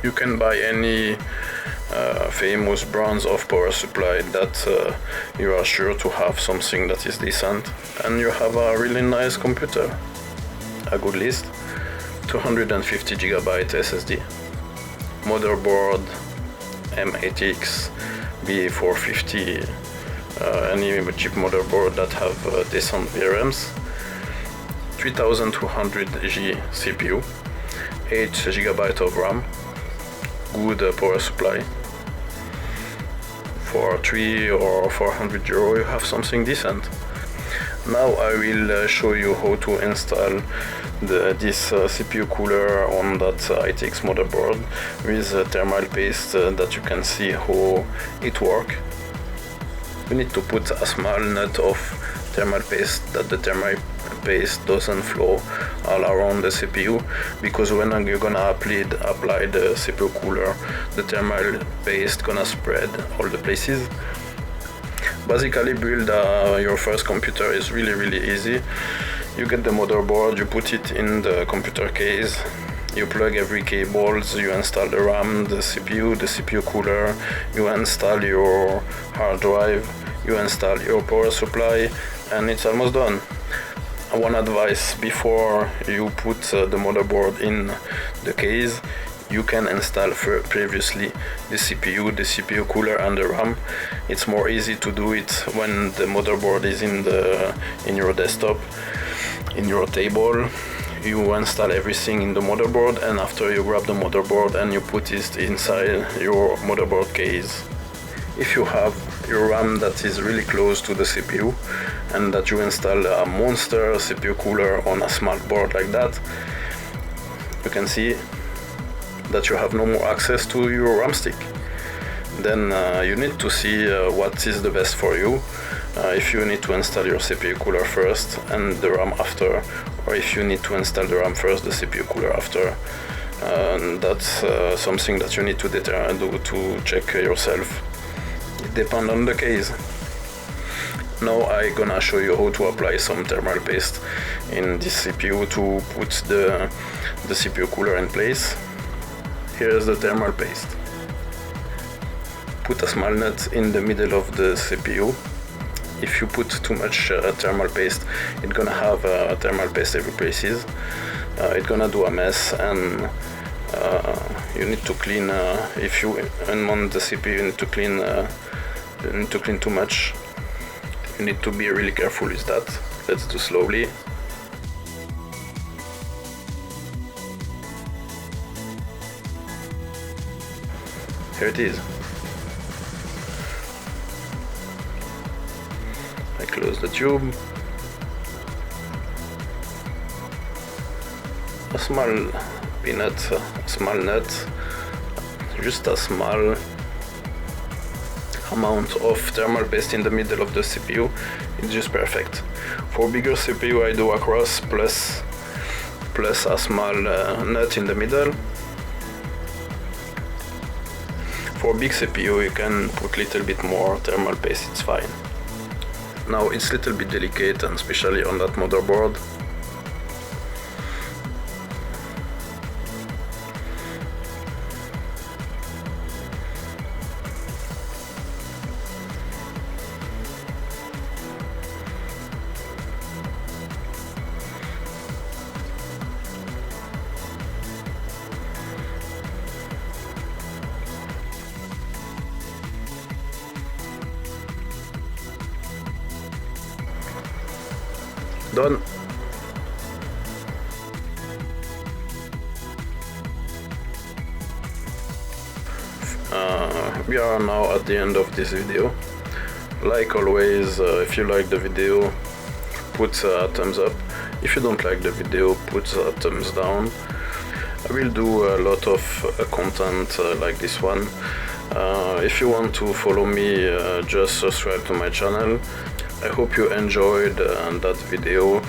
You can buy any famous brands of power supply that you are sure to have something that is decent, and you have a really nice computer. A good list: 250 GB SSD, motherboard M8X, B450, any cheap motherboard that have decent VRMs, 3200G CPU, 8 GB of RAM, good power supply. For €300 or €400 you have something decent. Now I will show you how to install this CPU cooler on that ITX motherboard with thermal paste that you can see how it works. You need to put a small nut of thermal paste that the thermal paste doesn't flow all around the CPU, because when you're gonna apply the CPU cooler, the thermal paste gonna spread all the places. Basically, build your first computer is really easy. You get the motherboard, you put it in the computer case, you plug every cables, you install the RAM, the CPU cooler, you install your hard drive, you install your power supply, and it's almost done. One advice: before you put the motherboard in the case, you can install previously the CPU cooler and the RAM. It's more easy to do it when the motherboard is in your desktop, in your table. You install everything in the motherboard, and after you grab the motherboard and you put it inside your motherboard case. If you have your RAM that is really close to the CPU and that you install a monster CPU cooler on a smart board like that, you can see that you have no more access to your RAM stick. Then you need to see what is the best for you. If you need to install your CPU cooler first and the RAM after, or if you need to install the RAM first, the CPU cooler after. That's something that you need to do to check yourself. It depends on the case. Now I'm gonna show you how to apply some thermal paste in this CPU to put the CPU cooler in place. Here's the thermal paste. Put a small nut in the middle of the CPU. If you put too much thermal paste, it's gonna have thermal paste every places. It's gonna do a mess, and you need to clean. If you unmount the CPU, you need to clean too much. You need to be really careful with that. Let's do slowly. Here it is. I close the tube. A small peanut, a small nut, just a small amount of thermal paste in the middle of the CPU. It's just perfect. For bigger CPU I do a cross plus a small nut in the middle. For big CPU you can put a little bit more thermal paste, it's fine. Now it's a little bit delicate, and especially on that motherboard. Done. We are now at the end of this video. Like always, if you like the video, put a thumbs up. If you don't like the video, put a thumbs down. I will do a lot of content like this one. If you want to follow me, just subscribe to my channel. I hope you enjoyed that video.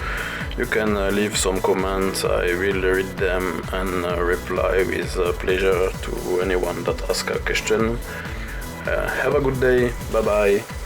You can leave some comments, I will read them and reply with pleasure to anyone that asks a question. Have a good day, bye bye.